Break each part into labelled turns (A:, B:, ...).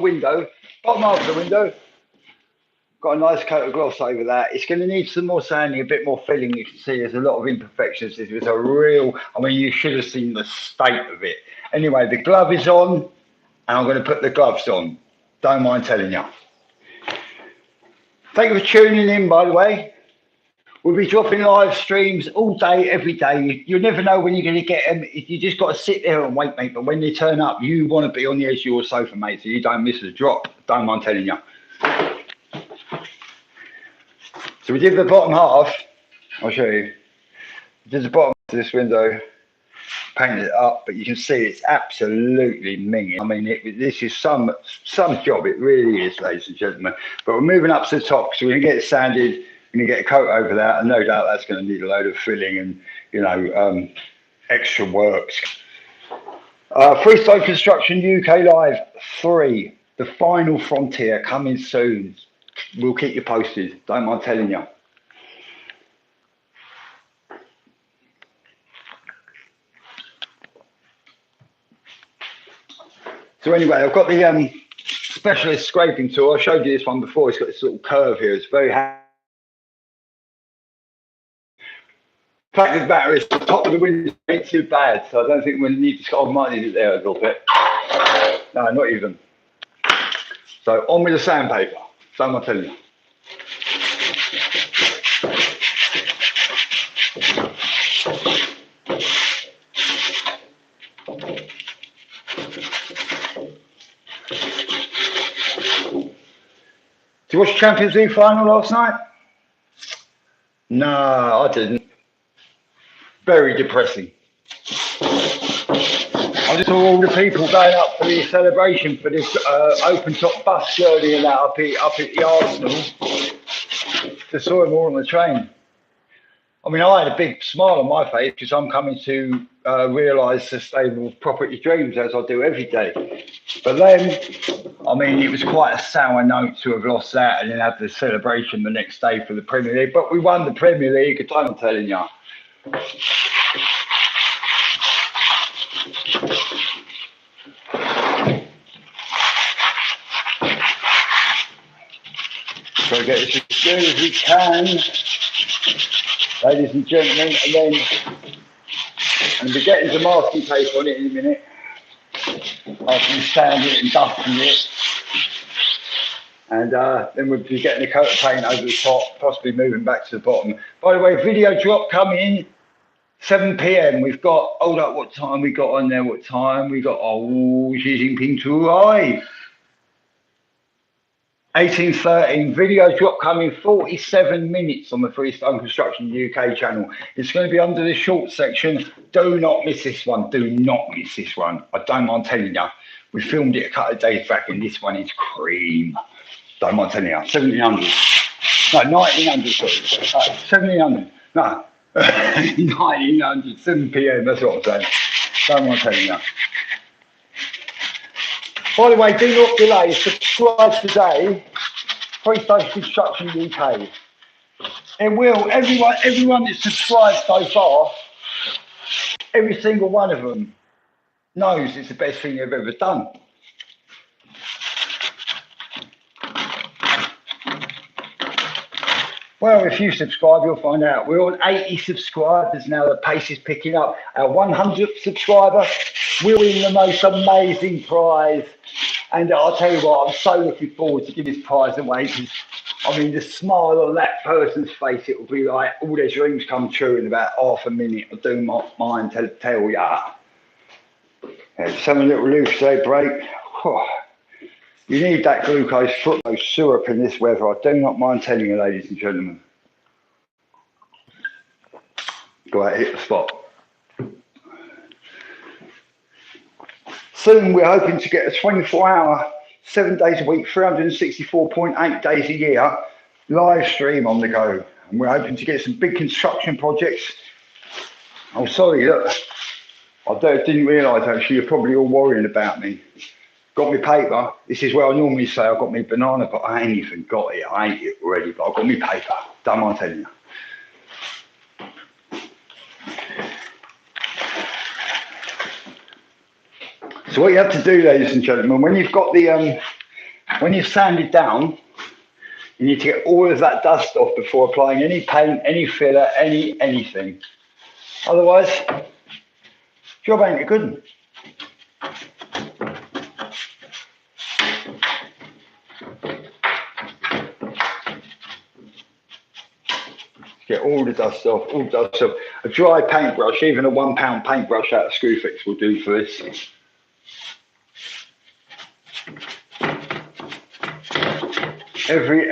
A: window, bottom half of the window, got a nice coat of gloss over that. It's going to need some more sanding, a bit more filling. You can see there's a lot of imperfections. It was a real, I mean, you should have seen the state of it. Anyway, the glove is on, and I'm going to put the gloves on. Don't mind telling you. Thank you for tuning in, by the way. We'll be dropping live streams all day, every day. You never know when you're going to get them. You just got to sit there and wait, mate. But when they turn up, you want to be on the edge of your sofa, mate, so you don't miss a drop. Don't mind telling you. So we did the bottom half. I'll show you. We did the bottom of this window, painted it up, but you can see it's absolutely minging. I mean, this is some job. It really is, ladies and gentlemen. But we're moving up to the top, so we're going to get it sanded. We're going to get a coat over that, and no doubt that's going to need a load of filling and, you know, extra works. Freestone Construction UK Live 3, the final frontier, coming soon. We'll keep you posted. Don't mind telling you. So anyway, I've got the specialist scraping tool. I showed you this one before. It's got this little curve here. It's very handy. The fact of the matter is, the top of the window ain't too bad, so I don't think we'll need to. I might need it there a little bit. No, not even. So on with the sandpaper. Don't mind telling you. Did you watch the Champions League final last night? No, I didn't. Very depressing. I just saw all the people going up for the celebration for this open top bus journey and that up at the Arsenal. Just saw them all on the train. I mean, I had a big smile on my face because I'm coming to realise sustainable property dreams as I do every day. But then, I mean, it was quite a sour note to have lost that and then have the celebration the next day for the Premier League. But we won the Premier League, I'm telling you. So get this as good as we can, ladies and gentlemen, and then I'm be getting some masking tape on it in a minute. After sanding it and dusting it, and then we'll be getting a coat of paint over the top, possibly moving back to the bottom. By the way, video drop coming 7 p.m. We've got, hold up, what time we got on there? What time we got? Oh, Xi Jinping to arrive. 18:13, video drop coming 47 minutes on the Freestone Construction UK channel. It's going to be under the short section. Do not miss this one. Do not miss this one. I don't mind telling you. We filmed it a couple of days back and this one is cream. Don't mind telling you. 1700. No, 1900. Sorry. 1700. No. 1900. 7 p.m. That's what I'm saying. Don't mind telling you. By the way, do not delay. Subscribe today. Freestone Construction UK. It will. Everyone that's subscribed so far, every single one of them knows it's the best thing they've ever done. Well, if you subscribe, you'll find out. We're on 80 subscribers now. The pace is picking up. Our 100th subscriber, we'll win the most amazing prize. And I'll tell you what, I'm so looking forward to giving this prize away because, I mean, the smile on that person's face, it will be like all their dreams come true in about half a minute. I do not mind to tell ya. Just having a little loose day break. You need that glucose fructose syrup in this weather. I do not mind telling you, ladies and gentlemen. Go out, hit the spot. Soon we're hoping to get a 24-hour, 7 days a week, 364.8 days a year live stream on the go. And we're hoping to get some big construction projects. Oh, sorry, look. I didn't realise actually you're probably all worrying about me. Got me paper. This is where I normally say I've got me banana, but I ain't even got it. I ate it already, but I've got me paper. Don't mind telling you. So what you have to do, ladies and gentlemen, when you've got the when you've sanded down, you need to get all of that dust off before applying any paint, any filler, anything. Otherwise, job ain't a good one. Get all the dust off, all the dust off. A dry paintbrush, even a £1 paintbrush out of Screwfix will do for this. Every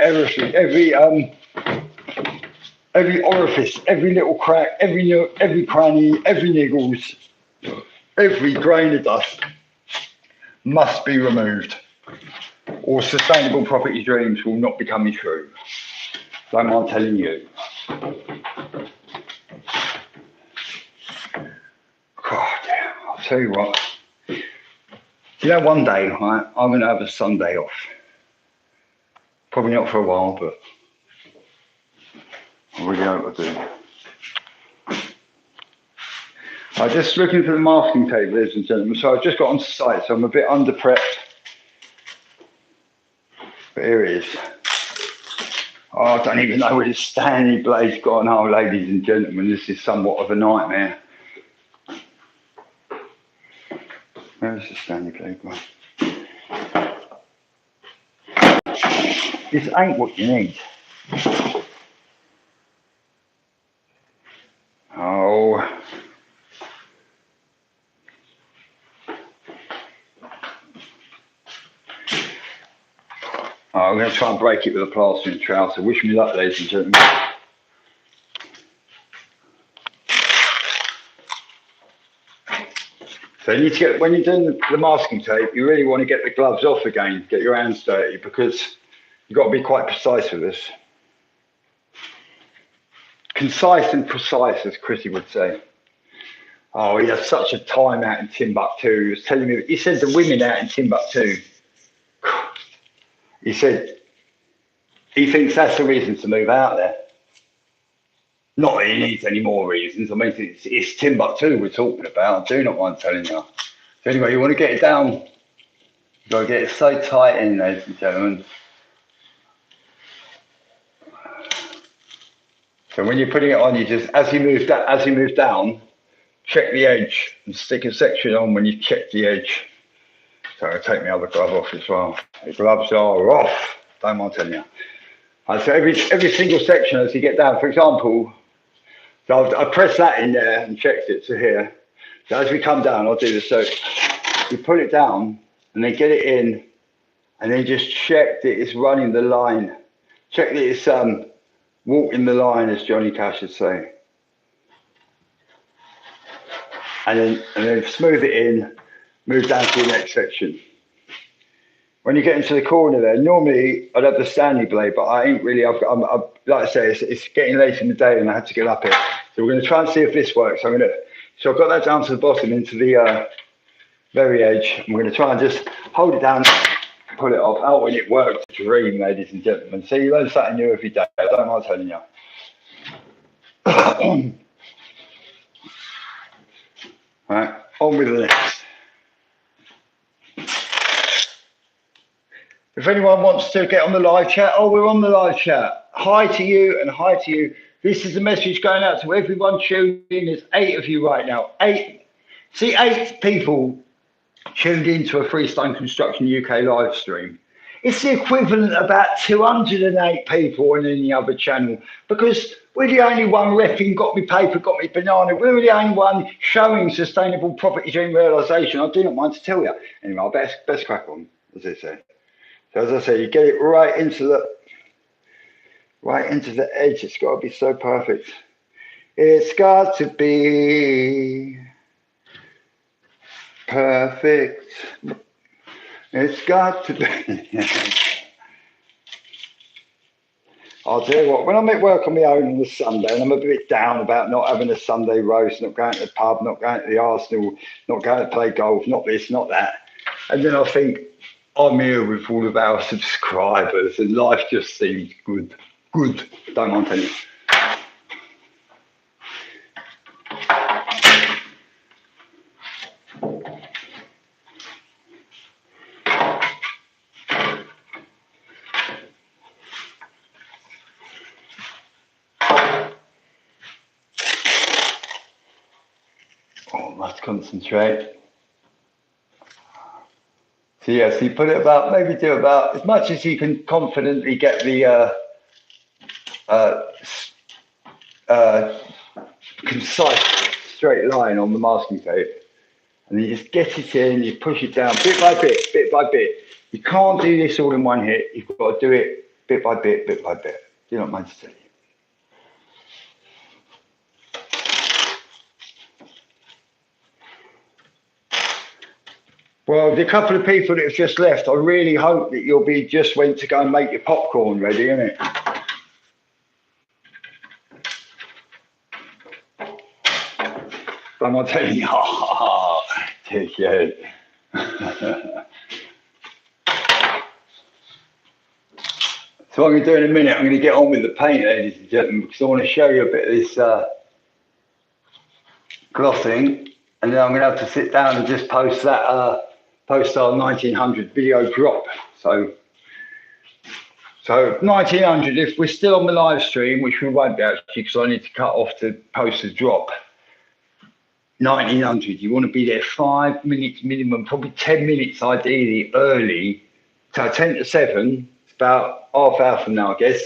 A: orifice, every little crack, every nook, every cranny, every niggles, every grain of dust must be removed, or sustainable property dreams will not be coming true. Don't mind telling you. God, I'll tell you what. You know, one day, right, I'm going to have a Sunday off. Probably not for a while, but I really hope I do. I'm just looking for the masking tape, ladies and gentlemen. So I've just got onto site, so I'm a bit under prepped. But here it is. Oh, I don't even know where this Stanley blade's gone. Oh, ladies and gentlemen, this is somewhat of a nightmare. Where's the Stanley blade gone? This ain't what you need. Oh. I'm going to try and break it with a plastering trowel, so wish me luck, ladies and gentlemen. So you need to get, when you're doing the masking tape, you really want to get the gloves off again, get your hands dirty, because you've got to be quite precise with this. Concise and precise, as Chrissy would say. Oh, he had such a time out in Timbuktu. He was telling me, he said the women out in Timbuktu, he said he thinks that's the reason to move out there. Not that he needs any more reasons. I mean, it's Timbuktu we're talking about. I do not mind telling you. So anyway, you want to get it down. You've got to get it so tight in, ladies and gentlemen. So when you're putting it on, you just, as you move down, check the edge and stick a section on when you check the edge. So I'll take my other glove off as well. The gloves are off. Don't mind telling you. And so every single section as you get down, for example, so I press that in there and checked it to here. So as we come down, I'll do this. So you pull it down and then get it in, and then just check that it's running the line. Check that it's walking the line, as Johnny Cash would say. And then smooth it in, move down to the next section. When you get into the corner there, normally I'd have the Stanley blade, but I ain't really, like I say, it's getting late in the day and I had to get up here. So we're going to try and see if this works. So I've got that down to the bottom into the very edge. I'm going to try and just hold it down, pull it off. Oh, and it works. Dream, ladies and gentlemen. See, you learn something new every day. I don't mind telling you. Right, on with the next. If anyone wants to get on the live chat, oh, we're on the live chat. Hi to you and hi to you. This is a message going out to everyone tuning in. There's 8 of you right now. 8 people tuned into a Freestone Construction UK live stream. It's the equivalent of about 208 people on any other channel, because we're the only one repping Got Me Paper, Got Me Banana. We're the only one showing sustainable property dream realisation. I do not mind to tell you. Anyway, I'll best crack on, as they say. So as I say, you get it right into the edge. It's got to be so perfect. It's got to be perfect. It's got to be. I'll tell you what, when I'm at work on my own on a Sunday and I'm a bit down about not having a Sunday roast, not going to the pub, not going to the Arsenal, not going to play golf, not this, not that. And then I think, I'm here with all of our subscribers and life just seems good. Good. Don't mind telling you. concentrate. So yeah, so you put it about, maybe do about as much as you can confidently get the concise straight line on the masking tape, and you just get it in, you push it down bit by bit, bit by bit. You can't do this all in one hit. You've got to do it bit by bit, bit by bit. Do not mind to tell you. Well, the couple of people that have just left, I really hope that you'll be just went to go and make your popcorn ready, innit? Am I telling you? Oh, take you. So what I'm going to do in a minute, I'm going to get on with the paint, ladies and gentlemen, because I want to show you a bit of this glossing, and then I'm going to have to sit down and just post that post-style 1900 video drop. So 1900, if we're still on the live stream, which we won't be actually, because I need to cut off to post a drop. 1900, you want to be there 5 minutes minimum, probably 10 minutes ideally early. So 10 to 7, it's about half hour from now, I guess.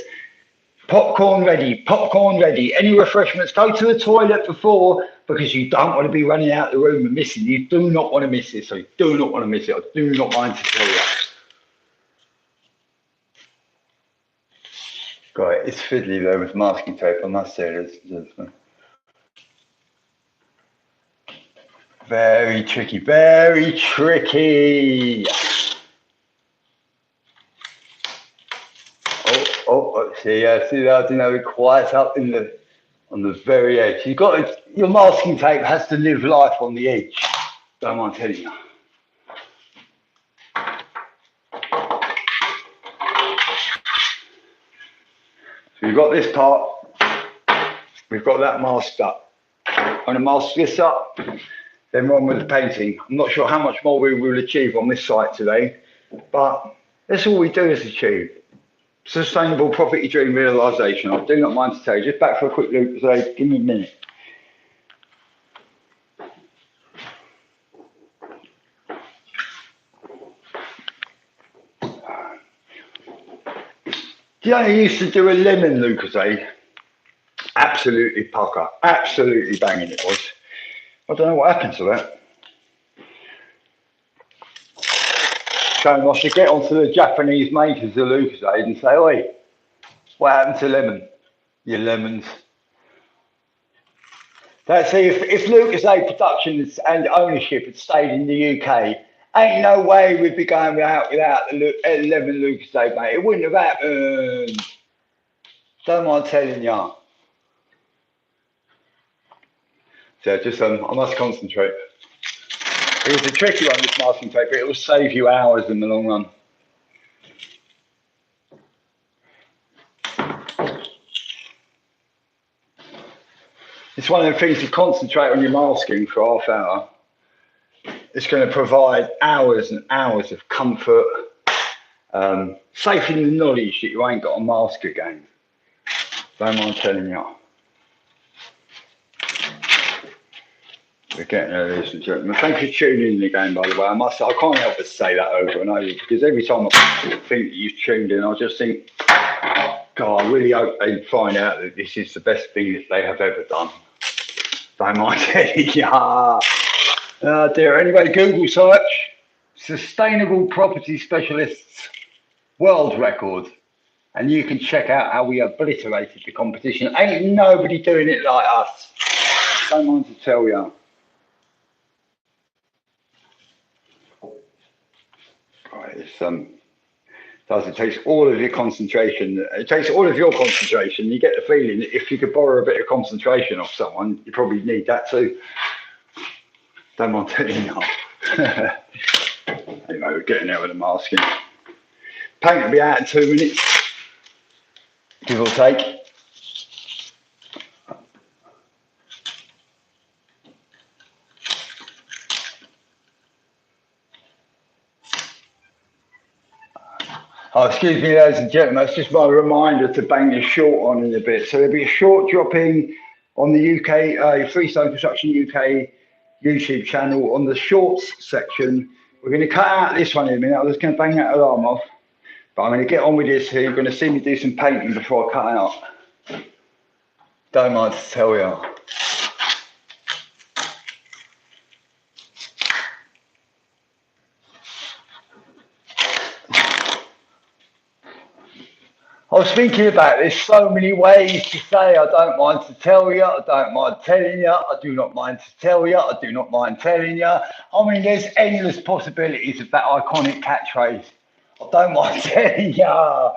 A: Popcorn ready, popcorn ready. Any refreshments, go to the toilet before, because you don't want to be running out of the room and missing. You do not want to miss it, so you do not want to miss it. I do not mind to tell you. Right, it's fiddly though with masking tape, I must say, ladies and gentlemen. Very tricky, very tricky. Oh, see that? You know, it quiets up in the on the very edge. You've got to, your masking tape has to live life on the edge. Don't mind telling you. So we've got this part. We've got that masked up. I'm going to mask this up. Then we're on with the painting. I'm not sure how much more we will achieve on this site today, but that's all we do is achieve. Sustainable property dream realisation. I do not mind to tell you. Just back for a quick look today. Give me a minute. Do you know, I used to do a lemon Lucozade? Absolutely pucker. Absolutely banging it was. I don't know what happened to that. So I should get onto the Japanese makers of Lucozade and say, oi, what happened to lemon? Your lemons. Let's see, if Lucozade production and ownership had stayed in the UK, ain't no way we'd be going out without the lemon Lucozade, mate. It wouldn't have happened. Don't mind telling you. So just, I must concentrate. It was a tricky one, this masking tape, but it will save you hours in the long run. It's one of the things, to concentrate on your masking for half hour. It's going to provide hours and hours of comfort, safe in the knowledge that you ain't got a mask again. Don't mind telling you. We're getting there, ladies and gentlemen. Thank you for tuning in again, by the way. I can't help but say that over and over, because every time I think that you've tuned in, I just think, God, I really hope they find out that this is the best thing that they have ever done. Don't mind telling you. Oh dear. Anyway, Google search Sustainable Property Specialists World Record, and you can check out how we obliterated the competition. Ain't nobody doing it like us. Don't mind to tell you. Right, it takes all of your concentration. It takes all of your concentration. You get the feeling that if you could borrow a bit of concentration off someone, you probably need that too. Don't mind telling you. Anyway, we're getting there with the masking. Paint will be out in 2 minutes, give or take. Oh, excuse me, ladies and gentlemen, that's just my reminder to bang this short on in a bit. So there'll be a short dropping on the UK, Freestone Construction UK YouTube channel on the shorts section. We're going to cut out this one in a minute. I'm just going to bang that alarm off. But I'm going to get on with this here. You're going to see me do some painting before I cut out. Don't mind to tell you. I was thinking about this, so many ways to say I don't mind to tell you, I don't mind telling you, I do not mind to tell you, I do not mind telling you. I mean, there's endless possibilities of that iconic catchphrase. I don't mind telling you.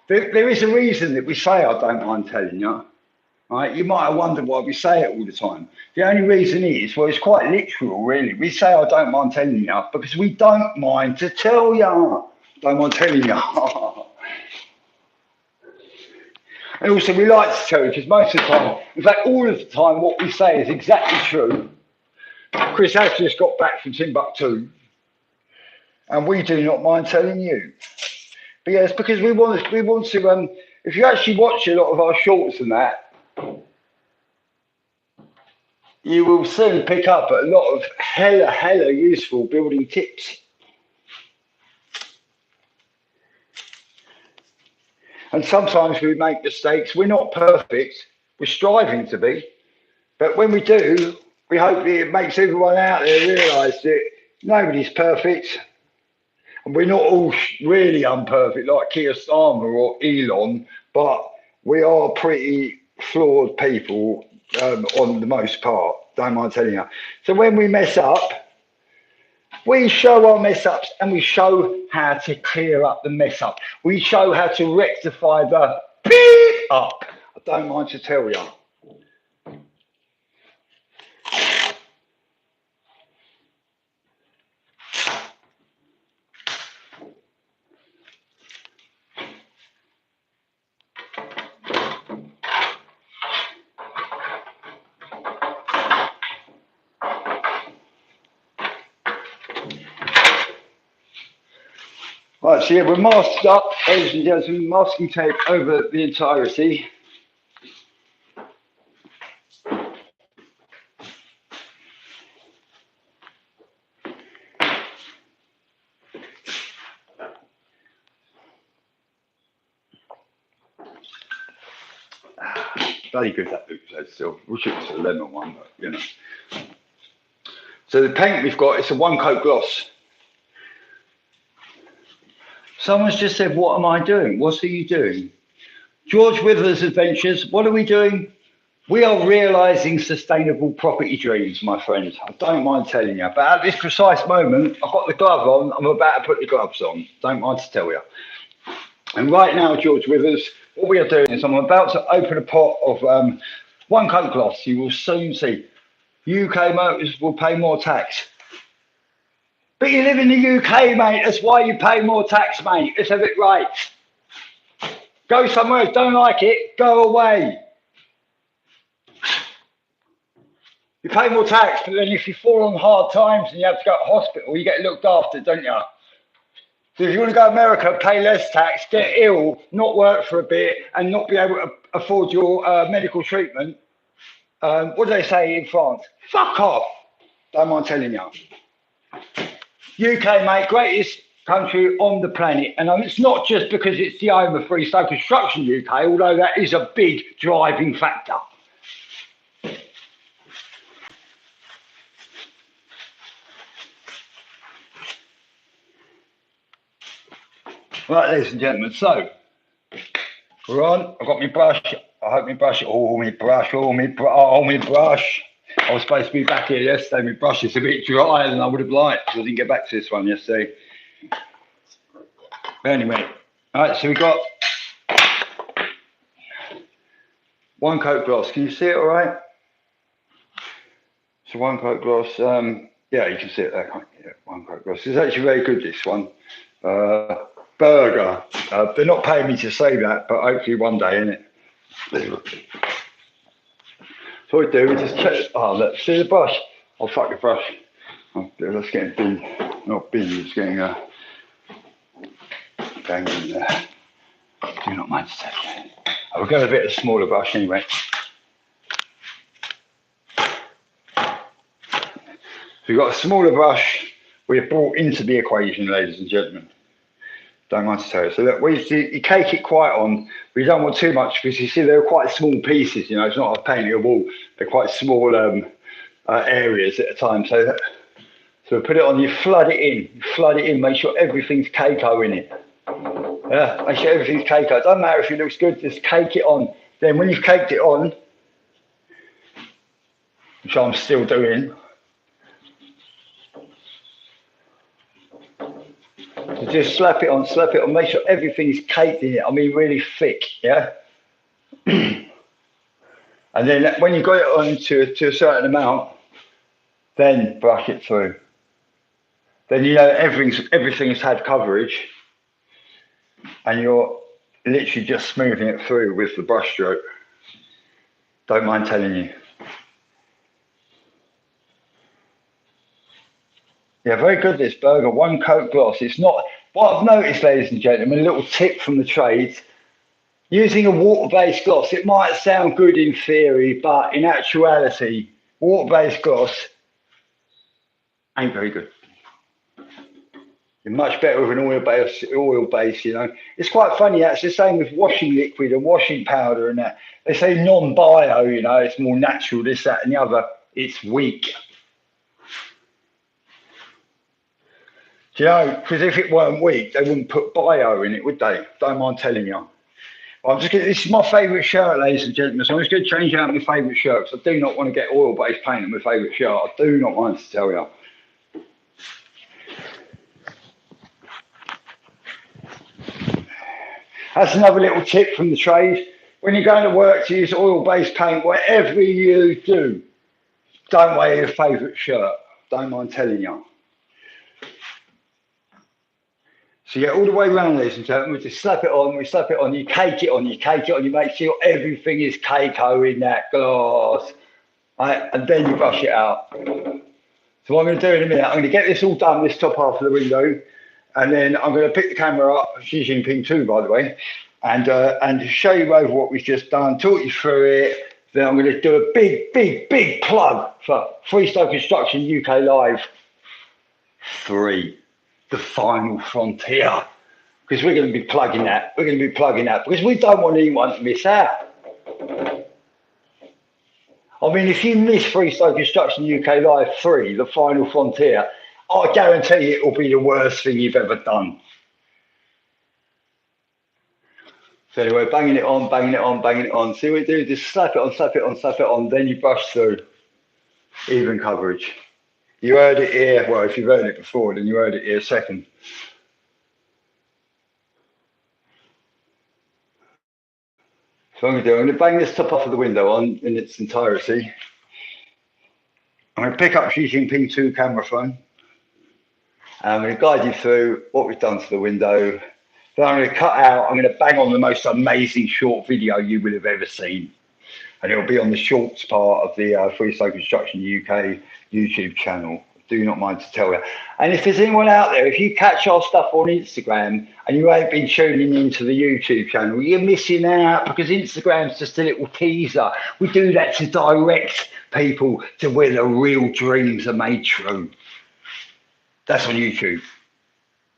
A: There is a reason that we say I don't mind telling you. Right? You might have wondered why we say it all the time. The only reason is, well, it's quite literal, really. We say I don't mind telling you because we don't mind to tell you. Don't mind telling you. And also, we like to tell you because most of the time, in fact, all of the time, what we say is exactly true. Chris has just got back from Timbuktu, and we do not mind telling you. But yeah, it's because we want to. If you actually watch a lot of our shorts and that, you will soon pick up a lot of hella useful building tips. And sometimes we make mistakes. We're not perfect. We're striving to be. But when we do, we hope that it makes everyone out there realise that nobody's perfect. And we're not all really unperfect like Keir Starmer or Elon, but we are pretty flawed people on the most part, don't mind telling you. So when we mess up, we show our mess ups and we show how to clear up the mess up. We show how to rectify the beep up. I don't mind to tell you. Right, so yeah, we're masked up, ladies and gentlemen, masking tape over the entirety. Bloody good that Lucozade still. Wish it was a lemon one, but you know. So the paint we've got, it's a one coat gloss. Someone's just said, what am I doing? What are you doing? George Withers Adventures, what are we doing? We are realising sustainable property dreams, my friend. I don't mind telling you. But at this precise moment, I've got the glove on. I'm about to put the gloves on. Don't mind to tell you. And right now, George Withers, what we are doing is I'm about to open a pot of one coat gloss. You will soon see. UK motors will pay more tax. But you live in the UK, mate. That's why you pay more tax, mate. Let's have it right. Go somewhere else. Don't like it. Go away. You pay more tax, but then if you fall on hard times and you have to go to hospital, you get looked after, don't you? So if you want to go to America, pay less tax, get ill, not work for a bit, and not be able to afford your medical treatment, what do they say in France? Fuck off. Don't mind telling you. UK, mate, greatest country on the planet. And it's not just because it's the home of Freestone Construction UK, although that is a big driving factor. Right, ladies and gentlemen, so we're on. I've got my brush. I hope my brush. Oh, my brush. Oh, my brush. I was supposed to be back here yesterday. My brush is a bit drier than I would have liked. I didn't get back to this one yesterday. But anyway, all right, so we've got one coat gloss. Can you see it all right? So one coat gloss. Yeah, you can see it there. Yeah, one coat gloss. It's actually very good, this one. Burger. They're not paying me to say that, but hopefully one day, innit? So what we do, we just check. Oh, look, see the brush? Oh, fuck the brush. Oh, that's getting bin. Not bin, it's getting bang in there. Do not mind to take it. I'll go a bit of a smaller brush anyway. So we've got a smaller brush we've brought into the equation, ladies and gentlemen. Don't mind to tell you. So look, you cake it quite on. We don't want too much because you see they're quite small pieces. You know, it's not like painting a wall. They're quite small areas at a time. So put it on. You flood it in. You flood it in. Make sure everything's Keiko in it. Yeah, make sure everything's Keiko. It doesn't matter if it looks good. Just cake it on. Then when you've caked it on, which I'm still doing. So just slap it on, make sure everything's caked in it. I mean, really thick, yeah? And then when you've got it on to a certain amount, then brush it through. Then you know everything's had coverage, and you're literally just smoothing it through with the brush stroke. Don't mind telling you. Yeah, very good, this burger. One coat gloss. It's not, what I've noticed, ladies and gentlemen, a little tip from the trades, using a water-based gloss, it might sound good in theory, but in actuality, water-based gloss ain't very good. You're much better with an oil base, you know. It's quite funny, that's the same with washing liquid and washing powder and that. They say non-bio, you know, it's more natural, this, that, and the other. It's weak. Do you know, because if it weren't weak, they wouldn't put bio in it, would they? Don't mind telling you. Well, this is my favourite shirt, ladies and gentlemen, so I'm just going to change out my favourite shirt, because I do not want to get oil-based paint on my favourite shirt. I do not want to tell you. That's another little tip from the trade. When you're going to work to use oil-based paint, whatever you do, don't wear your favourite shirt. Don't mind telling you. So yeah, all the way around, ladies and gentlemen, we just slap it on, you cake it on, you make sure everything is Keiko in that glass, right? And then you brush it out. So what I'm going to do in a minute, I'm going to get this all done, this top half of the window, and then I'm going to pick the camera up, Xi Jinping too, by the way, and show you over what we've just done, talk you through it. Then I'm going to do a big plug for Freestone Construction UK Live 3. The final frontier, because we're going to be plugging that. We're going to be plugging that because we don't want anyone to miss out. I mean, if you miss Freestone Construction UK Live 3, the final frontier, I guarantee it will be the worst thing you've ever done. So anyway, banging it on. See what we do? Just slap it on, then you brush through. Even coverage. You heard it here. Well, if you've heard it before, then you heard it here second. So I'm going to bang this top off of the window on in its entirety. I'm going to pick up Xi Jinping 2 camera phone. And I'm going to guide you through what we've done to the window. Then I'm going to cut out, I'm going to bang on the most amazing short video you will have ever seen. And it'll be on the shorts part of the Freestone Construction UK YouTube channel. Do not mind to tell you. And if there's anyone out there, if you catch our stuff on Instagram and you ain't been tuning into the YouTube channel, you're missing out, because Instagram's just a little teaser. We do that to direct people to where the real dreams are made true. That's on YouTube.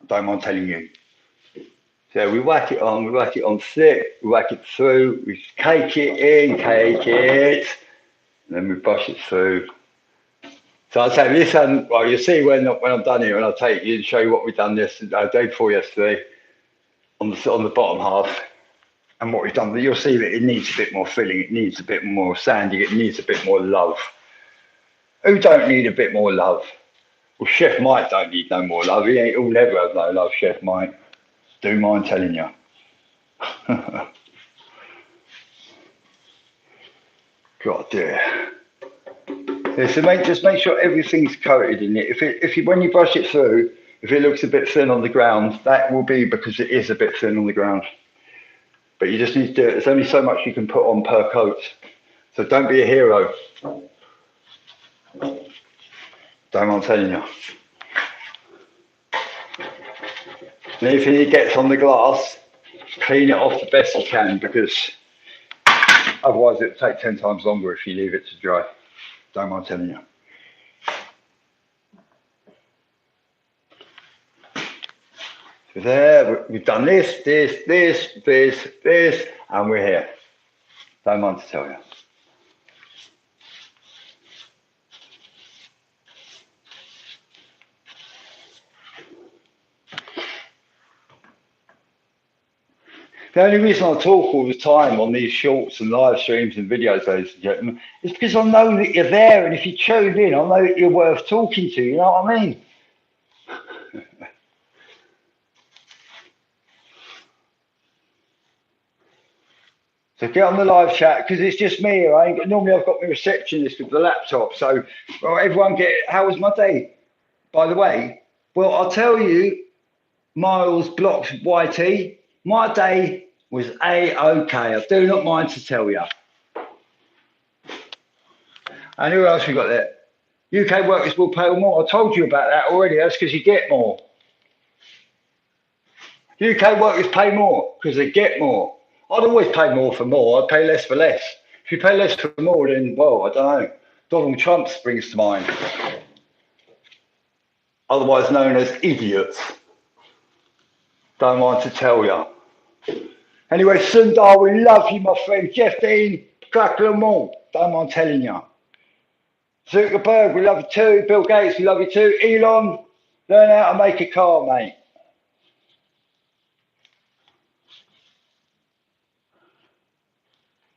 A: Don't mind telling you. So we whack it on thick, we whack it through, we cake it in, and then we brush it through. So I'll say this, well, you'll see when I'm done here, and I'll take you and show you what we've done day before yesterday on the bottom half, and what we've done. But you'll see that it needs a bit more filling, it needs a bit more sanding, it needs a bit more love. Who don't need a bit more love? Well, Chef Mike don't need no more love. He'll never have no love, Chef Mike. Do mind telling you. God dear. Yeah, so just make sure everything's coated in it. When you brush it through, if it looks a bit thin on the ground, that will be because it is a bit thin on the ground. But you just need to do it. There's only so much you can put on per coat. So don't be a hero. Don't mind telling you. And if it gets on the glass, clean it off the best you can, because otherwise it'll take 10 times longer if you leave it to dry. Don't mind telling you. There, we've done this, and we're here. Don't mind to tell you. The only reason I talk all the time on these shorts and live streams and videos, ladies and gentlemen, is because I know that you're there, and if you tune in, I know that you're worth talking to, you know what I mean? So get on the live chat, because it's just me here. Normally I've got my receptionist with the laptop, so well, everyone get it. How was my day? By the way, well, I'll tell you, Miles Blocks YT, my day was A-OK. I do not mind to tell you. And who else we got there? UK workers will pay more. I told you about that already. That's because you get more. UK workers pay more because they get more. I'd always pay more for more. I'd pay less for less. If you pay less for more, then, well, I don't know. Donald Trump springs to mind. Otherwise known as idiots. Don't mind to tell you. Anyway, Sundar, we love you, my friend. Jeff Dean, Cracklemont. Don't mind telling you. Zuckerberg, we love you too. Bill Gates, we love you too. Elon, learn how to make a car, mate.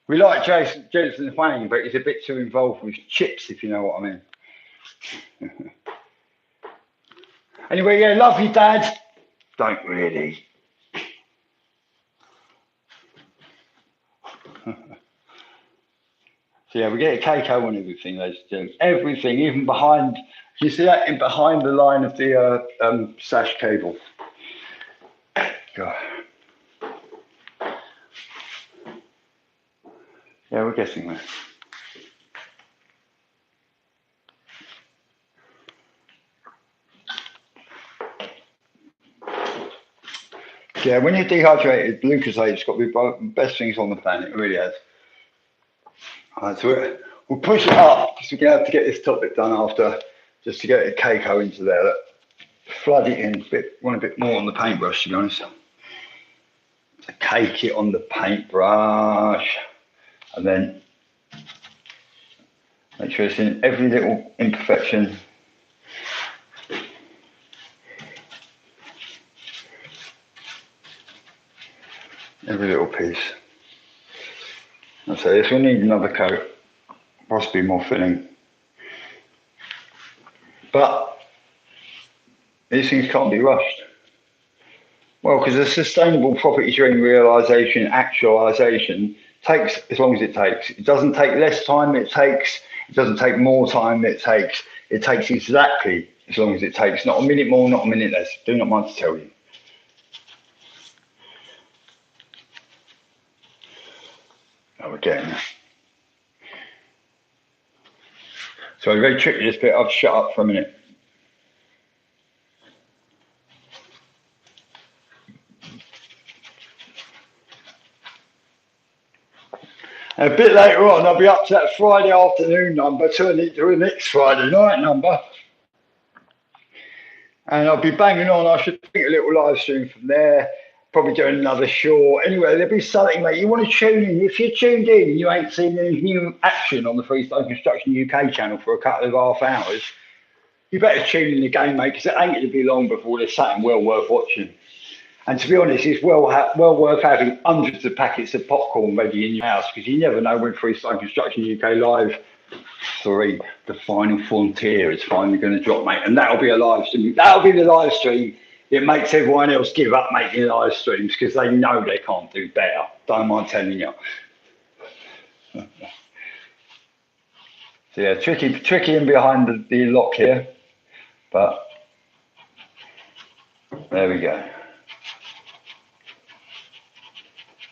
A: We like Jensen Huang, but he's a bit too involved with chips, if you know what I mean. Anyway, yeah, love you, Dad. Don't really. So yeah, we get a Keiko on everything, ladies and gentlemen. Everything, even behind. You see that in behind the line of the sash cable. God. Yeah, we're getting there. Yeah, when you're dehydrated, glucosate's got to be the best things on the planet. It really has. All right, so we'll push it up because we're going to have to get this topic done after, just to get a Keiko into there. Look, flood it in. Want a bit more on the paintbrush, to be honest. So cake it on the paintbrush, and then make sure it's in every little imperfection. Every little piece. So this will need another coat, possibly more filling. But these things can't be rushed. Well, because a sustainable property dream realisation, actualisation takes as long as it takes. It doesn't take less time, it doesn't take more time, it takes exactly as long as it takes. Not a minute more, not a minute less. Do not mind to tell you. Oh, we're getting there. So it's very tricky, this bit. I've shut up for a minute. And a bit later on, I'll be up to that Friday afternoon number, turning it to the next Friday night number. And I'll be banging on. I should think a little live stream from there. Probably doing another short. Anyway, there'll be something, mate. You want to tune in. If you're tuned in and you ain't seen any new action on the Freestone Construction UK channel for a couple of half hours, you better tune in again, mate, because it ain't going to be long before there's something well worth watching. And to be honest, it's well worth having hundreds of packets of popcorn ready in your house, because you never know when Freestone Construction UK Live 3, the final frontier, is finally going to drop, mate. And that'll be a live stream. That'll be the live stream. It makes everyone else give up making live streams because they know they can't do better. Don't mind telling you. So yeah, tricky in behind the lock here, but there we go.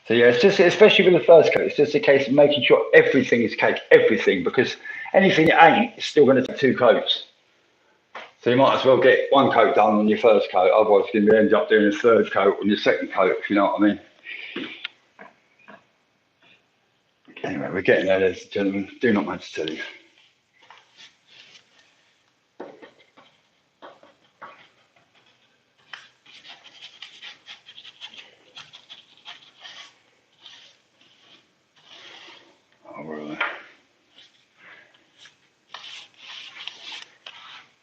A: So yeah, it's just, especially with the first coat, it's just a case of making sure everything is cake, everything, because anything it ain't is still going to take 2 coats. So you might as well get 1 coat done on your first coat, otherwise you're going to end up doing a 3rd coat on your 2nd coat, if you know what I mean. Anyway, we're getting there, ladies and gentlemen. Do not mind to tell you.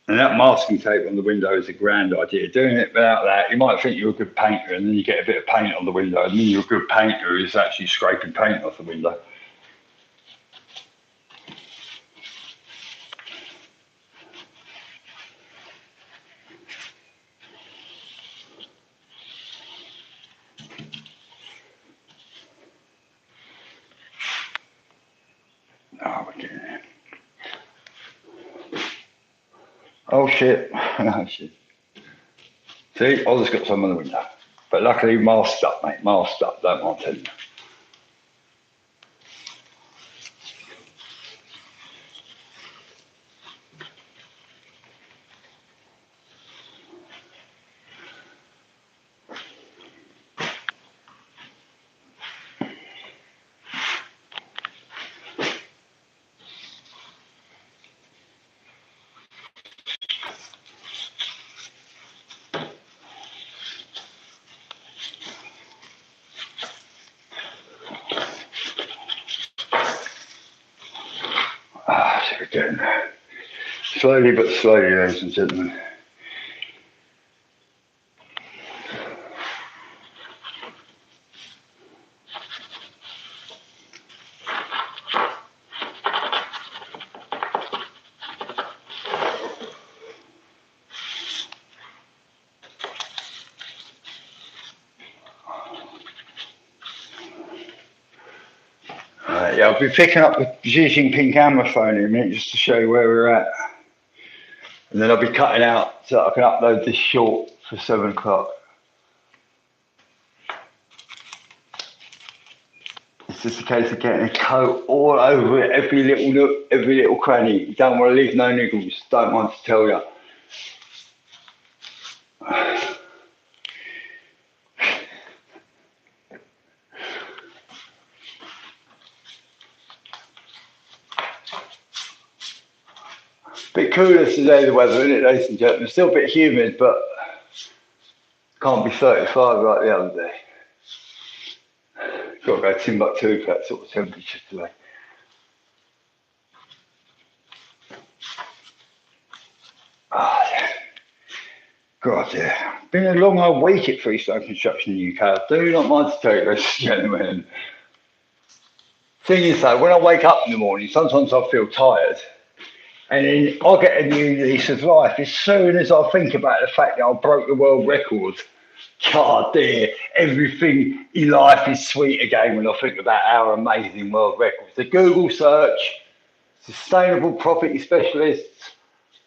A: And that masking tape on the window is a grand idea. Doing it without that, you might think you're a good painter, and then you get a bit of paint on the window, and then you're a good painter who's actually scraping paint off the window. Oh, we're getting there. Oh shit. Oh shit. See, I just got some on the window. But luckily masked up, mate. Masked up, don't mind telling you. Ah, so we're getting there. Slowly but slowly, ladies and gentlemen. Yeah, I'll be picking up the Xi Jinping camera phone in a minute just to show you where we're at. And then I'll be cutting out so I can upload this short for 7 o'clock. It's just a case of getting a coat all over it, every little nook, every little cranny. You don't want to leave no niggles, don't mind to tell you. Bit cooler today, the weather, isn't it, ladies and gentlemen? Still a bit humid, but can't be 35 like the other day. Got to go Timbuktu for that sort of temperature today. Ah, yeah. God, yeah. Been a long old week at Freestone Construction UK. I do not mind to tell you, ladies and gentlemen. Thing is though, when I wake up in the morning, sometimes I feel tired. And then I get a new lease of life as soon as I think about the fact that I broke the world record. God dear, everything in life is sweet again when I think about our amazing world records. The Google search, sustainable property specialists,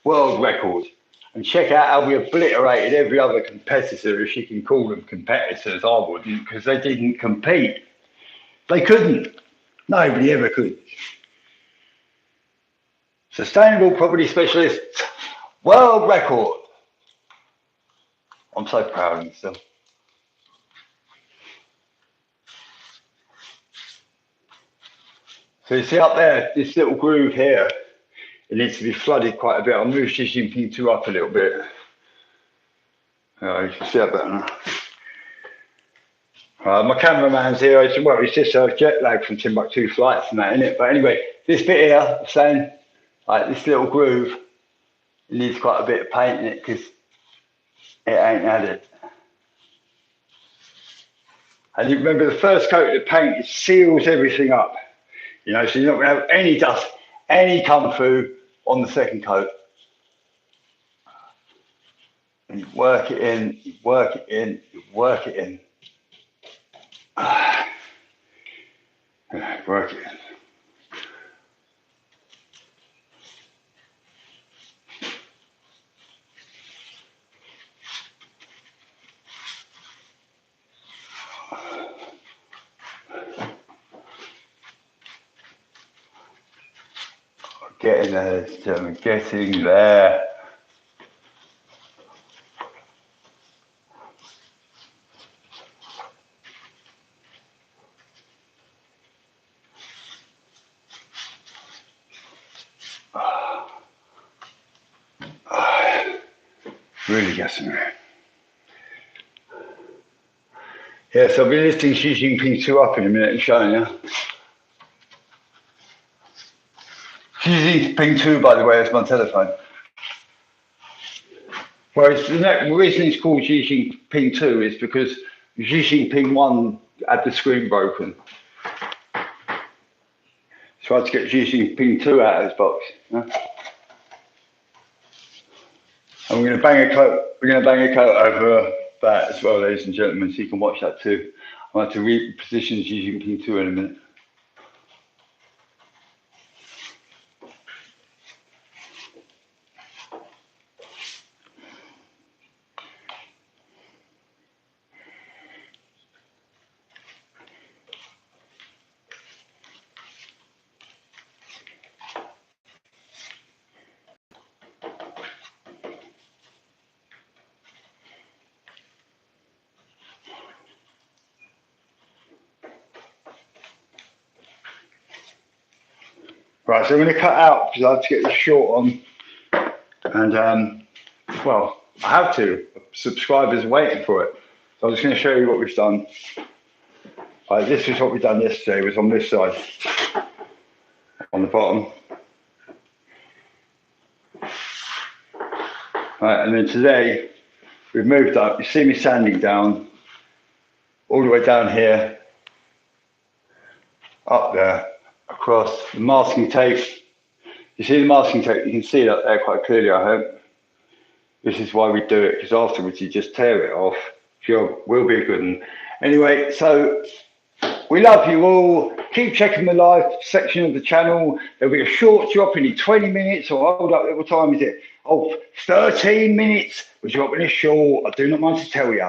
A: world record. And check out how we obliterated every other competitor, if you can call them competitors. I wouldn't, because they didn't compete. They couldn't. Nobody ever could. Sustainable property specialists, world record. I'm so proud of myself. So you see up there, this little groove here, it needs to be flooded quite a bit. I'll move Xi Jinping 2 up a little bit. You can see that better now. My cameraman's here. Well, it's just a jet lag from Timbuktu flights and that, innit? But anyway, this bit here, I'm saying, like this little groove, it needs quite a bit of paint in it because it ain't had it. And you remember the first coat of the paint, it seals everything up. You know, so you're not going to have any dust, any come through on the second coat. And you work it in, you work it in, you work it in. Work it in. Getting there, gentlemen, getting there. Really getting there. Yeah, so I'll be lifting Xi Jinping 2 up in a minute and showing you. Xi Jinping 2, by the way, is my telephone. Whereas the reason it's called Xi Jinping 2 is because Xi Jinping 1 had the screen broken. So I had to get Xi Jinping 2 out of his box. Yeah? And we're going to bang a coat over that as well, ladies and gentlemen, so you can watch that too. I'm going to have to reposition Xi Jinping 2 in a minute. Right, so I'm going to cut out because I have to get this short on, and well, I have to. Subscribers are waiting for it, so I'm just going to show you what we've done. Right, this is what we've done yesterday. Was on this side, on the bottom. Right, and then today we've moved up. You see me sanding down all the way down here, up there, across the masking tape. You see the masking tape, you can see it up there quite clearly, I hope. This is why we do it, because afterwards you just tear it off. Sure, will be a good one. Anyway, so we love you all. Keep checking the live section of the channel. There'll be a short drop in 20 minutes, or hold up, what time is it? Oh, 13 minutes. We're dropping a short. I do not mind to tell you.